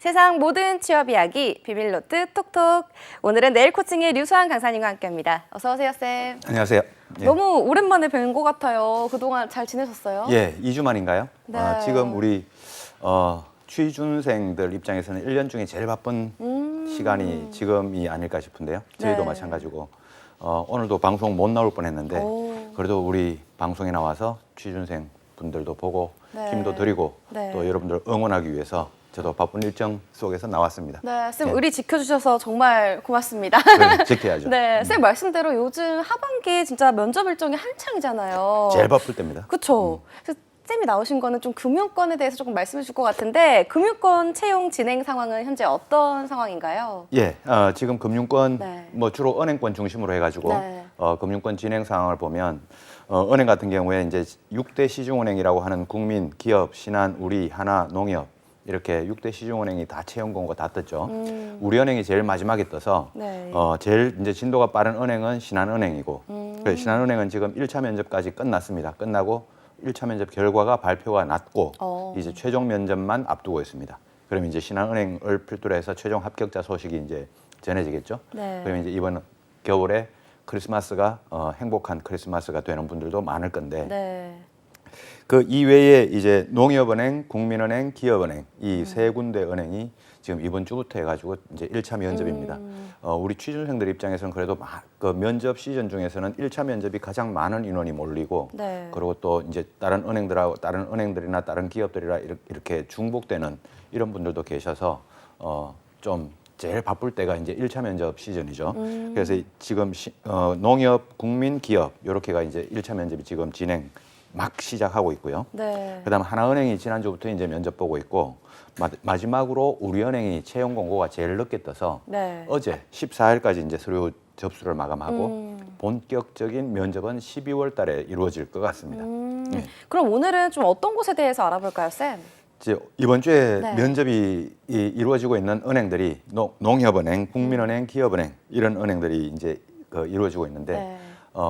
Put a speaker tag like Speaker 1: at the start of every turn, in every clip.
Speaker 1: 세상 모든 취업 이야기 비밀노트 톡톡. 오늘은 네일 코칭의 류수환 강사님과 함께합니다. 어서 오세요, 쌤.
Speaker 2: 안녕하세요. 예.
Speaker 1: 너무 오랜만에 뵌 것 같아요. 그동안 잘 지내셨어요?
Speaker 2: 예, 2주 만인가요?
Speaker 1: 네.
Speaker 2: 지금 우리 취준생들 입장에서는 1년 중에 제일 바쁜 시간이 지금이 아닐까 싶은데요. 저희도
Speaker 1: 네.
Speaker 2: 마찬가지고 오늘도 방송 못 나올 뻔했는데
Speaker 1: 오.
Speaker 2: 그래도 우리 방송에 나와서 취준생 분들도 보고
Speaker 1: 네.
Speaker 2: 힘도 드리고
Speaker 1: 네.
Speaker 2: 또 여러분들 응원하기 위해서 저도 바쁜 일정 속에서 나왔습니다.
Speaker 1: 네, 쌤
Speaker 2: 예.
Speaker 1: 의리 지켜주셔서 정말 고맙습니다.
Speaker 2: 그래, 지켜야죠.
Speaker 1: 네, 쌤 말씀대로 요즘 하반기 진짜 면접 일정이 한창이잖아요.
Speaker 2: 제일 바쁠 때입니다.
Speaker 1: 그렇죠. 그래서 쌤이 나오신 거는 좀 금융권에 대해서 조금 말씀해 줄 것 같은데 금융권 채용 진행 상황은 현재 어떤 상황인가요?
Speaker 2: 예, 지금 금융권
Speaker 1: 네.
Speaker 2: 뭐 주로 은행권 중심으로 해가지고
Speaker 1: 네.
Speaker 2: 금융권 진행 상황을 보면 은행 같은 경우에 이제 6대 시중은행이라고 하는 국민, 기업, 신한, 우리, 하나, 농협 이렇게 6대 시중은행이 다 채용 공고 다 떴죠. 우리은행이 제일 마지막에 떠서
Speaker 1: 네.
Speaker 2: 제일 이제 진도가 빠른 은행은 신한은행이고 그래서 신한은행은 지금 1차 면접까지 끝났습니다. 끝나고 1차 면접 결과가 발표가 났고 이제 최종 면접만 앞두고 있습니다. 그럼 이제 신한은행을 필두로 해서 최종 합격자 소식이 이제 전해지겠죠.
Speaker 1: 네.
Speaker 2: 그럼 이제 이번 겨울에 크리스마스가 행복한 크리스마스가 되는 분들도 많을 건데
Speaker 1: 네.
Speaker 2: 그 이외에 이제 농협은행, 국민은행, 기업은행 이 세 군데 은행이 지금 이번 주부터 해가지고 이제 1차 면접입니다. 우리 취준생들 입장에서는 그래도 그 면접 시즌 중에서는 1차 면접이 가장 많은 인원이 몰리고
Speaker 1: 네.
Speaker 2: 그리고 또 이제 다른 은행들하고 다른 은행들이나 다른 기업들이라 이렇게 중복되는 이런 분들도 계셔서 좀 제일 바쁠 때가 이제 1차 면접 시즌이죠. 그래서 지금 농협, 국민, 기업 이렇게가 이제 1차 면접이 지금 진행 막 시작하고 있고요.
Speaker 1: 네.
Speaker 2: 그다음 하나은행이 지난주부터 이제 면접 보고 있고 마지막으로 우리은행이 채용 공고가 제일 늦게 떠서
Speaker 1: 네.
Speaker 2: 어제 14일까지 이제 서류 접수를 마감하고 본격적인 면접은 12월 달에 이루어질 것 같습니다. 네.
Speaker 1: 그럼 오늘은 좀 어떤 곳에 대해서 알아볼까요, 쌤?
Speaker 2: 이제 이번 주에
Speaker 1: 네.
Speaker 2: 면접이 이루어지고 있는 은행들이 농협은행, 국민은행, 기업은행 이런 은행들이 이제 이루어지고 있는데
Speaker 1: 네.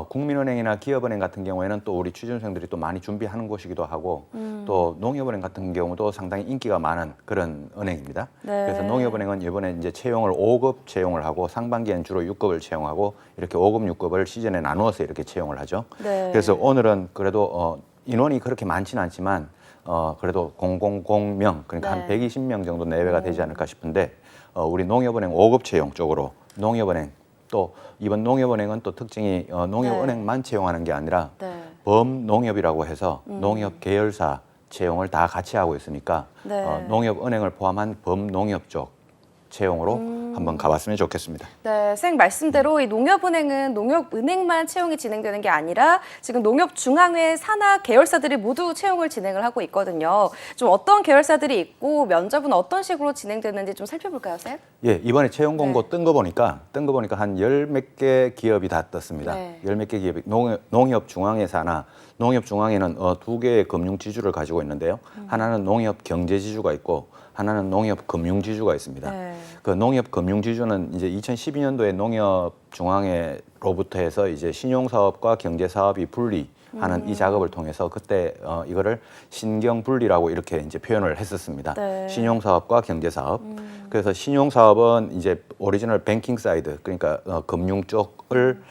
Speaker 2: 국민은행이나 기업은행 같은 경우에는 또 우리 취준생들이 또 많이 준비하는 곳이기도 하고 또 농협은행 같은 경우도 상당히 인기가 많은 그런 은행입니다.
Speaker 1: 네.
Speaker 2: 그래서 농협은행은 이번에 이제 채용을 5급 채용을 하고 상반기엔 주로 6급을 채용하고 이렇게 5급, 6급을 시즌에 나누어서 이렇게 채용을 하죠.
Speaker 1: 네.
Speaker 2: 그래서 오늘은 그래도 인원이 그렇게 많지는 않지만 그래도 000명 그러니까 한
Speaker 1: 네.
Speaker 2: 120명 정도 내외가 되지 않을까 싶은데 우리 농협은행 5급 채용 쪽으로 농협은행 또 이번 농협은행은 또 특징이 농협은행만 채용하는 게 아니라
Speaker 1: 네.
Speaker 2: 범농협이라고 해서 농협 계열사 채용을 다 같이 하고 있으니까
Speaker 1: 네.
Speaker 2: 농협은행을 포함한 범농협 쪽 채용으로 한번 가봤으면 좋겠습니다.
Speaker 1: 네, 쌤 말씀대로 이 농협은행은 농협은행만 채용이 진행되는 게 아니라 지금 농협중앙회 산하 계열사들이 모두 채용을 진행을 하고 있거든요. 좀 어떤 계열사들이 있고 면접은 어떤 식으로 진행되는지 좀 살펴볼까요, 쌤?
Speaker 2: 예, 이번에 채용 공고
Speaker 1: 네.
Speaker 2: 뜬 거 보니까 한 열 몇 개 기업이 다 떴습니다.
Speaker 1: 네.
Speaker 2: 열 몇 개 기업이 농협중앙회 산하 농협중앙회는 두 개의 금융 지주를 가지고 있는데요. 하나는 농협 경제지주가 있고 하나는 농협 금융지주가 있습니다.
Speaker 1: 네.
Speaker 2: 그 농협 금융지주는 이제 2012년도에 농협중앙회로부터 해서 이제 신용사업과 경제사업이 분리하는 이 작업을 통해서 그때 이거를 신경분리라고 이렇게 이제 표현을 했었습니다.
Speaker 1: 네.
Speaker 2: 신용사업과 경제사업. 그래서 신용사업은 이제 오리지널 뱅킹 사이드 그러니까 금융 쪽을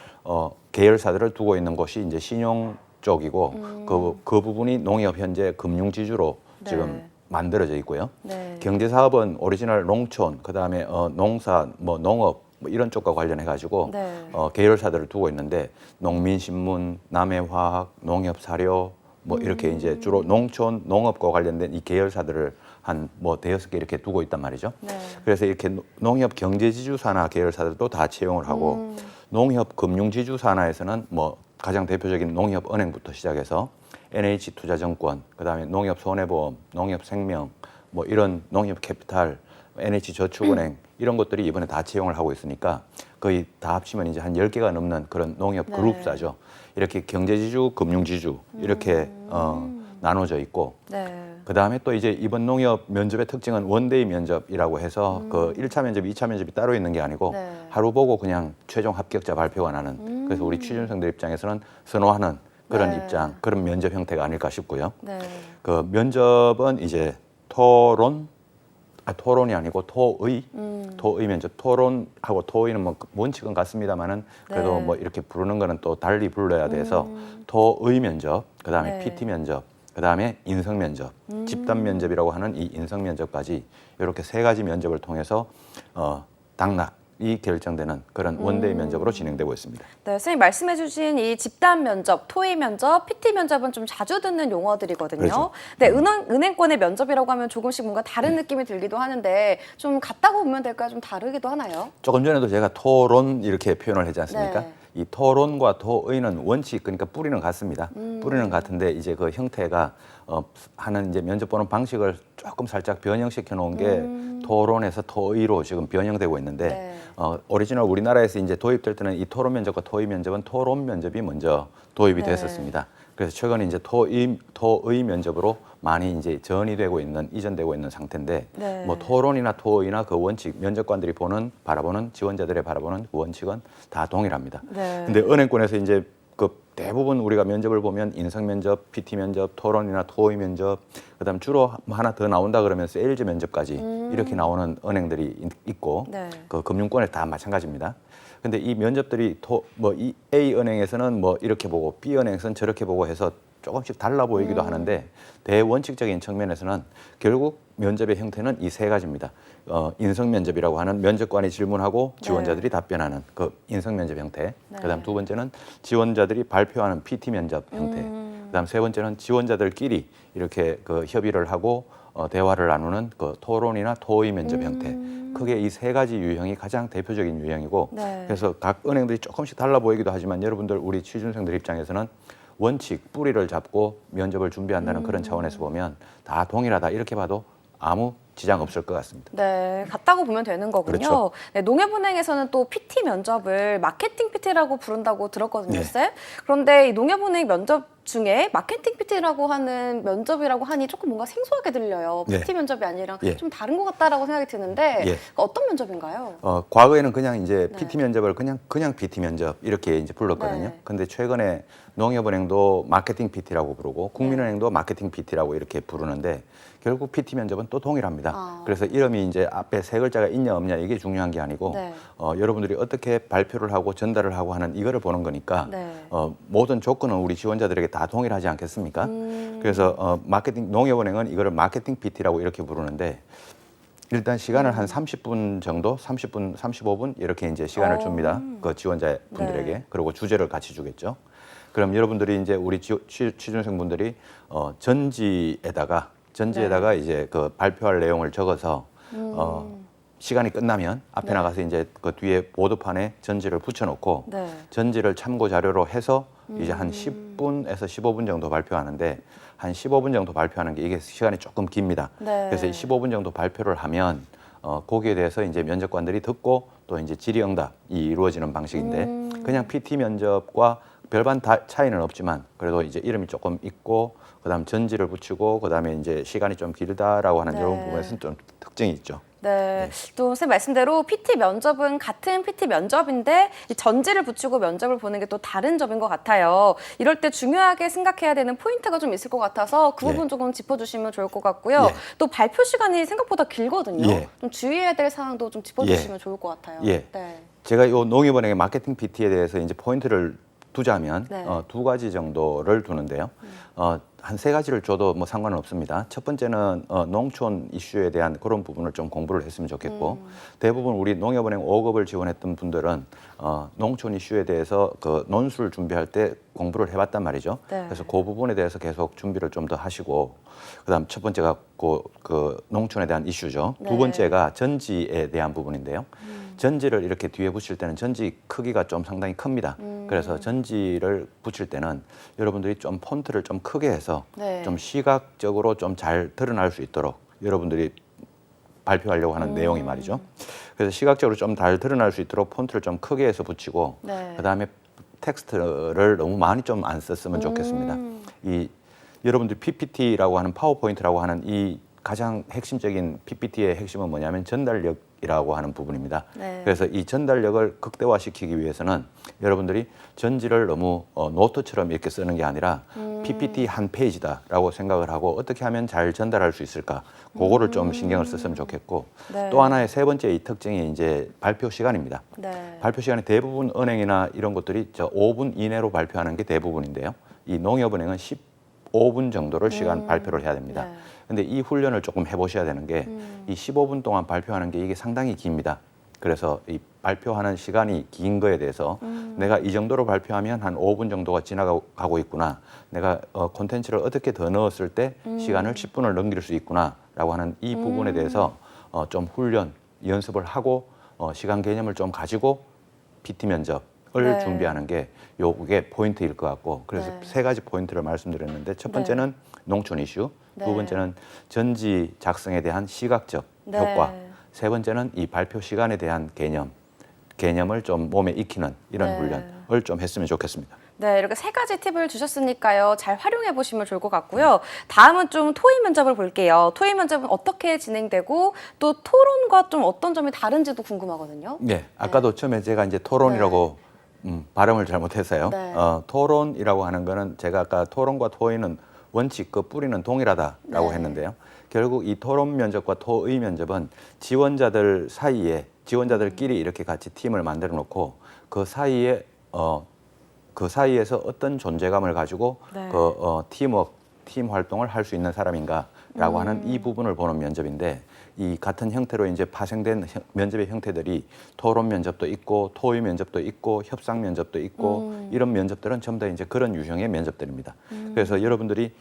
Speaker 2: 계열사들을 두고 있는 곳이 이제 신용 쪽이고 그 부분이 농협 현재 금융지주로
Speaker 1: 네.
Speaker 2: 지금 만들어져 있고요.
Speaker 1: 네.
Speaker 2: 경제사업은 오리지널 농촌, 그다음에 농사, 뭐 농업 뭐 이런 쪽과 관련해 가지고
Speaker 1: 네.
Speaker 2: 계열사들을 두고 있는데 농민신문, 남해화학, 농협사료 뭐 이렇게 이제 주로 농촌, 농업과 관련된 이 계열사들을 한 뭐 대여섯 개 이렇게 두고 있단 말이죠.
Speaker 1: 네.
Speaker 2: 그래서 이렇게 농협 경제지주 산하 계열사들도 다 채용을 하고 농협 금융지주 산하에서는 뭐 가장 대표적인 농협은행부터 시작해서 NH투자증권, 그다음에 농협손해보험, 농협생명, 뭐 이런 농협캐피탈, NH저축은행 이런 것들이 이번에 다 채용을 하고 있으니까 거의 다 합치면 이제 한 10개가 넘는 그런 농협
Speaker 1: 네.
Speaker 2: 그룹사죠. 이렇게 경제지주, 금융지주 이렇게 나눠져 있고
Speaker 1: 네.
Speaker 2: 그다음에 또 이제 이번 농협 면접의 특징은 원데이 면접이라고 해서 그 1차 면접, 2차 면접이 따로 있는 게 아니고
Speaker 1: 네.
Speaker 2: 하루 보고 그냥 최종 합격자 발표가 나는 그래서 우리 취준생들 입장에서는 선호하는 그런
Speaker 1: 네.
Speaker 2: 입장, 그런 면접 형태가 아닐까 싶고요.
Speaker 1: 네.
Speaker 2: 그 면접은 이제 토론, 토론이 아니고 토의 면접. 토론하고 토의는 뭐 원칙은 같습니다만은 그래도
Speaker 1: 네.
Speaker 2: 뭐 이렇게 부르는 거는 또 달리 불러야 돼서 토의 면접, 그다음에
Speaker 1: 네.
Speaker 2: PT 면접, 그다음에 인성 면접, 집단 면접이라고 하는 이 인성 면접까지 이렇게 세 가지 면접을 통해서 당락이 결정되는 그런 원데이 면접으로 진행되고 있습니다.
Speaker 1: 네, 선생님 말씀해주신 이 집단 면접, 토의 면접, PT 면접은 좀 자주 듣는 용어들이거든요.
Speaker 2: 그렇죠.
Speaker 1: 네, 은행권의 면접이라고 하면 조금씩 뭔가 다른 느낌이 들기도 하는데 좀 같다고 보면 될까요? 좀 다르기도 하나요?
Speaker 2: 조금 전에도 제가 토론 이렇게 표현을 했지 않습니까?
Speaker 1: 네.
Speaker 2: 이 토론과 토의는 원칙, 그러니까 뿌리는 같습니다. 뿌리는 같은데 이제 그 형태가 하는 이제 면접 보는 방식을 조금 살짝 변형시켜 놓은 게 토론에서 토의로 지금 변형되고 있는데
Speaker 1: 네.
Speaker 2: 오리지널 우리나라에서 이제 도입될 때는 이 토론 면접과 토의 면접은 토론 면접이 먼저 도입이
Speaker 1: 네.
Speaker 2: 됐었습니다. 그래서 최근에 이제 토의 면접으로 많이 이제 이전되고 있는 상태인데
Speaker 1: 네.
Speaker 2: 뭐 토론이나 토의나 그 원칙, 면접관들이 바라보는 지원자들의 바라보는 그 원칙은 다 동일합니다.
Speaker 1: 네.
Speaker 2: 근데 은행권에서 이제 그 대부분 우리가 면접을 보면 인성 면접, PT 면접, 토론이나 토의 면접, 그다음 주로 하나 더 나온다 그러면 세일즈 면접까지 이렇게 나오는 은행들이 있고
Speaker 1: 네.
Speaker 2: 그 금융권에 다 마찬가지입니다. 근데 이 면접들이 이 A 은행에서는 뭐 이렇게 보고 B 은행에서는 저렇게 보고 해서 조금씩 달라 보이기도 하는데 대원칙적인 측면에서는 결국 면접의 형태는 이 세 가지입니다. 인성 면접이라고 하는 면접관이 질문하고 지원자들이 답변하는 그 인성 면접 형태.
Speaker 1: 네.
Speaker 2: 그다음 두 번째는 지원자들이 발표하는 PT 면접 형태. 그다음 세 번째는 지원자들끼리 이렇게 그 협의를 하고 대화를 나누는 그 토론이나 토의 면접 형태. 크게 이 세 가지 유형이 가장 대표적인 유형이고
Speaker 1: 네.
Speaker 2: 그래서 각 은행들이 조금씩 달라 보이기도 하지만 여러분들 우리 취준생들 입장에서는 원칙, 뿌리를 잡고 면접을 준비한다는 그런 차원에서 보면 다 동일하다 이렇게 봐도 아무 지장 없을 것 같습니다.
Speaker 1: 네, 같다고 보면 되는 거군요.
Speaker 2: 그렇죠.
Speaker 1: 네, 농협은행에서는 또 PT 면접을 마케팅 PT라고 부른다고 들었거든요,
Speaker 2: 네.
Speaker 1: 쌤. 그런데 이 농협은행 면접 중에 마케팅 PT라고 하는 면접이라고 하니 조금 뭔가 생소하게 들려요.
Speaker 2: 네.
Speaker 1: PT 면접이 아니라
Speaker 2: 예.
Speaker 1: 좀 다른 것 같다라고 생각이 드는데
Speaker 2: 예.
Speaker 1: 어떤 면접인가요?
Speaker 2: 과거에는 그냥 이제
Speaker 1: 네.
Speaker 2: PT 면접을 그냥 PT 면접 이렇게 이제 불렀거든요.
Speaker 1: 네.
Speaker 2: 근데 최근에 농협은행도 마케팅 PT라고 부르고 국민은행도 마케팅 PT라고 이렇게 부르는데 결국 PT 면접은 또 동일합니다. 그래서 이름이 이제 앞에 세 글자가 있냐 없냐 이게 중요한 게 아니고
Speaker 1: 네.
Speaker 2: 여러분들이 어떻게 발표를 하고 전달을 하고 하는 이거를 보는 거니까
Speaker 1: 네.
Speaker 2: 모든 조건은 우리 지원자들에게 다 동일하지 않겠습니까? 그래서 농협은행은 이거를 마케팅 PT라고 이렇게 부르는데 일단 시간을 한 30분 정도, 30분, 35분 이렇게 이제 시간을 줍니다. 그 지원자 분들에게.
Speaker 1: 네.
Speaker 2: 그리고 주제를 같이 주겠죠. 그럼 여러분들이 이제 우리 취준생분들이 전지에다가
Speaker 1: 네.
Speaker 2: 이제 그 발표할 내용을 적어서 시간이 끝나면 앞에
Speaker 1: 네.
Speaker 2: 나가서 이제 그 뒤에 보드판에 전지를 붙여놓고
Speaker 1: 네.
Speaker 2: 전지를 참고 자료로 해서 이제 한 10분에서 15분 정도 발표하는데 한 15분 정도 발표하는 게 이게 시간이 조금 깁니다.
Speaker 1: 네.
Speaker 2: 그래서 15분 정도 발표를 하면 거기에 대해서 이제 면접관들이 듣고 또 이제 질의응답이 이루어지는 방식인데 그냥 PT 면접과 별반 차이는 없지만 그래도 이제 이름이 조금 있고 그다음 전지를 붙이고 그다음에 이제 시간이 좀 길다라고 하는
Speaker 1: 네.
Speaker 2: 이런 부분에서는 좀 특징이 있죠.
Speaker 1: 네. 또 선생님 말씀대로 PT 면접은 같은 PT 면접인데 이 전지를 붙이고 면접을 보는 게 또 다른 점인 것 같아요. 이럴 때 중요하게 생각해야 되는 포인트가 좀 있을 것 같아서 그
Speaker 2: 예.
Speaker 1: 부분 조금 짚어주시면 좋을 것 같고요.
Speaker 2: 예.
Speaker 1: 또 발표 시간이 생각보다 길거든요.
Speaker 2: 예.
Speaker 1: 좀 주의해야 될 사항도 좀 짚어주시면 좋을 것 같아요.
Speaker 2: 예.
Speaker 1: 네.
Speaker 2: 제가 이 농협은행의 마케팅 PT에 대해서 이제 포인트를 두자면
Speaker 1: 네.
Speaker 2: 두 가지 정도를 두는데요. 한 세 가지를 줘도 뭐 상관은 없습니다. 첫 번째는 농촌 이슈에 대한 그런 부분을 좀 공부를 했으면 좋겠고 대부분 우리 농협은행 5급을 지원했던 분들은 농촌 이슈에 대해서 그 논술 준비할 때 공부를 해봤단 말이죠.
Speaker 1: 네.
Speaker 2: 그래서 그 부분에 대해서 계속 준비를 좀 더 하시고 그다음 첫 번째가 그 농촌에 대한 이슈죠.
Speaker 1: 네.
Speaker 2: 두 번째가 전지에 대한 부분인데요. 전지를 이렇게 뒤에 붙일 때는 전지 크기가 좀 상당히 큽니다. 그래서 전지를 붙일 때는 여러분들이 좀 폰트를 좀 크게 해서
Speaker 1: 네.
Speaker 2: 좀 시각적으로 좀 잘 드러날 수 있도록 여러분들이 발표하려고 하는 내용이 말이죠. 그래서 시각적으로 좀 잘 드러날 수 있도록 폰트를 좀 크게 해서 붙이고
Speaker 1: 네.
Speaker 2: 그다음에 텍스트를 너무 많이 좀 안 썼으면 좋겠습니다. 이 여러분들 PPT라고 하는 파워포인트라고 하는 이 가장 핵심적인 PPT의 핵심은 뭐냐면 전달력에 전달력이라고 하는 부분입니다.
Speaker 1: 네.
Speaker 2: 그래서 이 전달력을 극대화시키기 위해서는 여러분들이 전지를 너무 노트처럼 이렇게 쓰는 게 아니라 PPT 한 페이지다라고 생각을 하고 어떻게 하면 잘 전달할 수 있을까? 그거를 좀 신경을 썼으면 좋겠고
Speaker 1: 네.
Speaker 2: 또 하나의 세 번째 이 특징이 이제 발표 시간입니다.
Speaker 1: 네.
Speaker 2: 발표 시간에 대부분 은행이나 이런 것들이 5분 이내로 발표하는 게 대부분인데요. 이 농협은행은 15분 정도를 시간 발표를 해야 됩니다.
Speaker 1: 네.
Speaker 2: 근데 이 훈련을 조금 해보셔야 되는 게 이 15분 동안 발표하는 게 이게 상당히 깁니다. 그래서 이 발표하는 시간이 긴 거에 대해서 내가 이 정도로 발표하면 한 5분 정도가 지나가고 있구나. 내가 콘텐츠를 어떻게 더 넣었을 때 시간을 10분을 넘길 수 있구나라고 하는 이 부분에 대해서 좀 훈련, 연습을 하고 시간 개념을 좀 가지고 PT 면접을
Speaker 1: 네.
Speaker 2: 준비하는 게 요게 포인트일 것 같고 그래서
Speaker 1: 네.
Speaker 2: 세 가지 포인트를 말씀드렸는데 첫 번째는 농촌 이슈,
Speaker 1: 네.
Speaker 2: 두 번째는 전지 작성에 대한 시각적
Speaker 1: 네.
Speaker 2: 효과, 세 번째는 이 발표 시간에 대한 개념을 좀 몸에 익히는 이런
Speaker 1: 네.
Speaker 2: 훈련을 좀 했으면 좋겠습니다.
Speaker 1: 네, 이렇게 세 가지 팁을 주셨으니까요. 잘 활용해 보시면 좋을 것 같고요. 다음은 좀 토의 면접을 볼게요. 토의 면접은 어떻게 진행되고 또 토론과 좀 어떤 점이 다른지도 궁금하거든요.
Speaker 2: 네, 아까도 처음에 제가 이제 토론이라고 발음을 잘못했어요.
Speaker 1: 네.
Speaker 2: 토론이라고 하는 거는 제가 아까 토론과 토의는 원칙 그 뿌리는 동일하다라고
Speaker 1: 네.
Speaker 2: 했는데요. 결국 이 토론 면접과 토의 면접은 지원자들 사이에 지원자들끼리 이렇게 같이 팀을 만들어 놓고 그 사이에 그 사이에서 어떤 존재감을 가지고
Speaker 1: 네.
Speaker 2: 팀 활동을 할 수 있는 사람인가라고 하는 이 부분을 보는 면접인데 이 같은 형태로 이제 파생된 면접의 형태들이 토론 면접도 있고 토의 면접도 있고 협상 면접도 있고 이런 면접들은 전부 다 이제 그런 유형의 면접들입니다. 그래서 여러분들이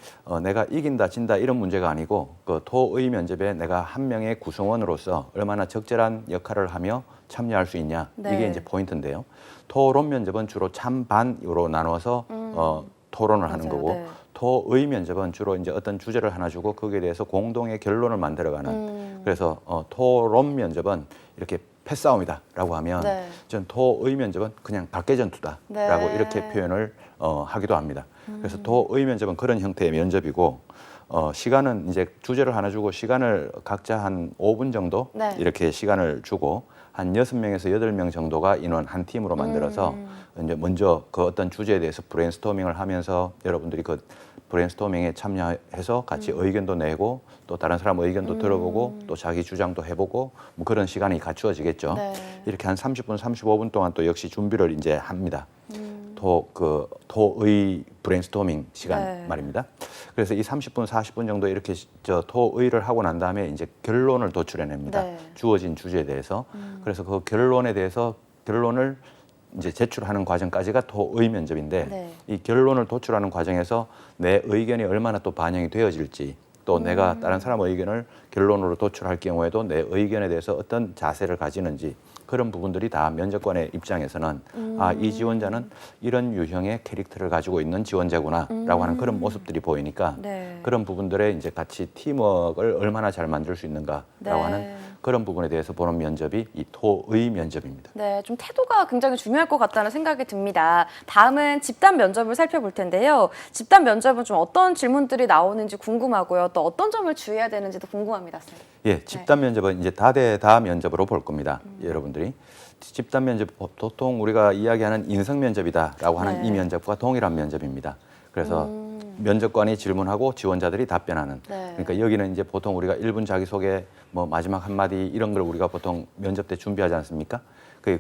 Speaker 2: 내가 이긴다 진다 이런 문제가 아니고 그 토의 면접에 내가 한 명의 구성원으로서 얼마나 적절한 역할을 하며 참여할 수 있냐
Speaker 1: 네.
Speaker 2: 이게 이제 포인트인데요. 토론 면접은 주로 찬반으로 나눠서 토론을 하는
Speaker 1: 맞아요.
Speaker 2: 거고
Speaker 1: 네.
Speaker 2: 토의 면접은 주로 이제 어떤 주제를 하나 주고 거기에 대해서 공동의 결론을 만들어가는 그래서 토론 면접은 이렇게 패싸움이다라고 하면
Speaker 1: 네.
Speaker 2: 전 토의 면접은 그냥 각개전투다라고
Speaker 1: 네.
Speaker 2: 이렇게 표현을 하기도 합니다. 그래서 토의 면접은 그런 형태의 면접이고 시간은 이제 주제를 하나 주고 시간을 각자 한 5분 정도
Speaker 1: 네.
Speaker 2: 이렇게 시간을 주고 한 6명에서 8명 정도가 인원 한 팀으로 만들어서 이제 먼저 그 어떤 주제에 대해서 브레인스토밍을 하면서 여러분들이 그 브레인스토밍에 참여해서 같이 의견도 내고 또 다른 사람 의견도 들어보고 또 자기 주장도 해보고 뭐 그런 시간이 갖추어지겠죠.
Speaker 1: 네.
Speaker 2: 이렇게 한 30분, 35분 동안 또 역시 준비를 이제 합니다. 토의 브레인스토밍 시간
Speaker 1: 네.
Speaker 2: 말입니다. 그래서 이 30분, 40분 정도 이렇게 토의를 하고 난 다음에 이제 결론을 도출해냅니다.
Speaker 1: 네.
Speaker 2: 주어진 주제에 대해서. 그래서 그 결론에 대해서 결론을 이제 제출하는 과정까지가 토의 면접인데
Speaker 1: 네.
Speaker 2: 이 결론을 도출하는 과정에서 내 의견이 얼마나 또 반영이 되어질지 또 내가 다른 사람의 의견을 결론으로 도출할 경우에도 내 의견에 대해서 어떤 자세를 가지는지 그런 부분들이 다 면접관의 입장에서는 이 지원자는 이런 유형의 캐릭터를 가지고 있는 지원자구나라고 하는 그런 모습들이 보이니까
Speaker 1: 네.
Speaker 2: 그런 부분들에 이제 같이 팀워크를 얼마나 잘 만들 수 있는가라고
Speaker 1: 네.
Speaker 2: 하는 그런 부분에 대해서 보는 면접이 이 토의 면접입니다.
Speaker 1: 네, 좀 태도가 굉장히 중요할 것 같다는 생각이 듭니다. 다음은 집단 면접을 살펴볼 텐데요. 집단 면접은 좀 어떤 질문들이 나오는지 궁금하고요. 또 어떤 점을 주의해야 되는지도 궁금합니다, 쌤.
Speaker 2: 예, 집단 면접은 이제 다대다 면접으로 볼 겁니다. 여러분들이. 집단 면접 보통 우리가 이야기하는 인성 면접이다라고 하는
Speaker 1: 네.
Speaker 2: 이 면접과 동일한 면접입니다. 그래서 면접관이 질문하고 지원자들이 답변하는.
Speaker 1: 네.
Speaker 2: 그러니까 여기는 이제 보통 우리가 1분 자기소개, 뭐 마지막 한마디 이런 걸 우리가 보통 면접 때 준비하지 않습니까?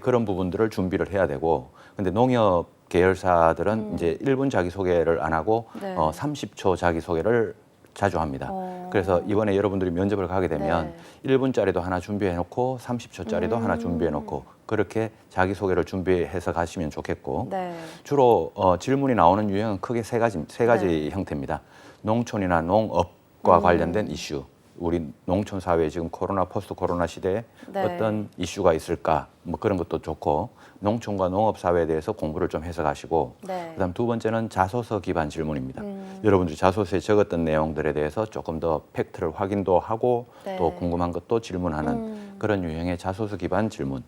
Speaker 2: 그런 부분들을 준비를 해야 되고, 근데 농협 계열사들은 이제 1분 자기소개를 안 하고
Speaker 1: 네.
Speaker 2: 30초 자기소개를 자주 합니다. 그래서 이번에 여러분들이 면접을 가게 되면
Speaker 1: 네.
Speaker 2: 1분짜리도 하나 준비해 놓고 30초짜리도 하나 준비해 놓고 그렇게 자기소개를 준비해서 가시면 좋겠고
Speaker 1: 네.
Speaker 2: 주로 질문이 나오는 유형은 크게 세 가지 형태입니다. 농촌이나 농업과 관련된 이슈. 우리 농촌 사회에 지금 코로나 포스트 코로나 시대에
Speaker 1: 네.
Speaker 2: 어떤 이슈가 있을까 뭐 그런 것도 좋고 농촌과 농업 사회에 대해서 공부를 좀 해서 가시고
Speaker 1: 네.
Speaker 2: 그다음 두 번째는 자소서 기반 질문입니다. 여러분들이 자소서에 적었던 내용들에 대해서 조금 더 팩트를 확인도 하고
Speaker 1: 네.
Speaker 2: 또 궁금한 것도 질문하는 그런 유형의 자소서 기반 질문.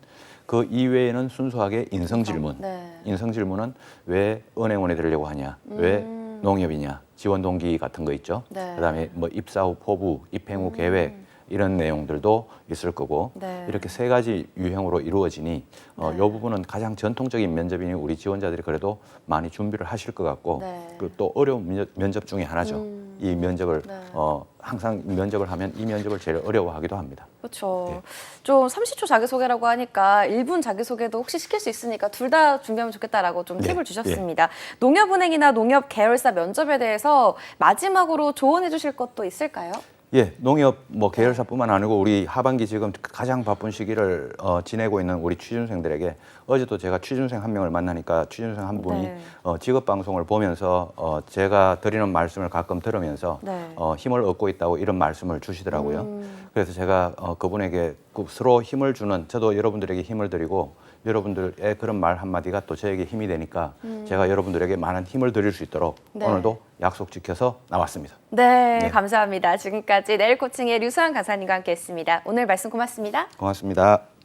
Speaker 2: 그 이외에는 순수하게 인성 질문.
Speaker 1: 네.
Speaker 2: 인성 질문은 왜 은행원에 들으려고 하냐, 왜 농협이냐, 지원 동기 같은 거 있죠.
Speaker 1: 네.
Speaker 2: 그다음에 뭐 입사 후 포부, 입행 후 계획, 이런 내용들도 있을 거고
Speaker 1: 네.
Speaker 2: 이렇게 세 가지 유형으로 이루어지니 이 부분은 가장 전통적인 면접이니 우리 지원자들이 그래도 많이 준비를 하실 것 같고
Speaker 1: 네.
Speaker 2: 그 또 어려운 면접 중에 하나죠. 이 면접을
Speaker 1: 네.
Speaker 2: 항상 면접을 하면 이 면접을 제일 어려워하기도 합니다.
Speaker 1: 그렇죠.
Speaker 2: 네.
Speaker 1: 좀 30초 자기소개라고 하니까 1분 자기소개도 혹시 시킬 수 있으니까 둘 다 준비하면 좋겠다라고 좀
Speaker 2: 네.
Speaker 1: 팁을 주셨습니다. 농협은행이나 농협 계열사 면접에 대해서 마지막으로 조언해 주실 것도 있을까요?
Speaker 2: 예, 농협 계열사뿐만 아니고 우리 하반기 지금 가장 바쁜 시기를 지내고 있는 우리 취준생들에게 어제도 제가 취준생 한 명을 만나니까 취준생 한 분이
Speaker 1: 네.
Speaker 2: 직업 방송을 보면서 제가 드리는 말씀을 가끔 들으면서
Speaker 1: 네.
Speaker 2: 힘을 얻고 있다고 이런 말씀을 주시더라고요. 그래서 제가 그분에게 서로 힘을 주는 저도 여러분들에게 힘을 드리고 여러분들의 그런 말 한마디가 또 저에게 힘이 되니까 제가 여러분들에게 많은 힘을 드릴 수 있도록
Speaker 1: 네.
Speaker 2: 오늘도 약속 지켜서 나왔습니다.
Speaker 1: 네,
Speaker 2: 네.
Speaker 1: 감사합니다. 지금까지 내일 코칭의 류수환 강사님과 함께했습니다. 오늘 말씀 고맙습니다.
Speaker 2: 고맙습니다.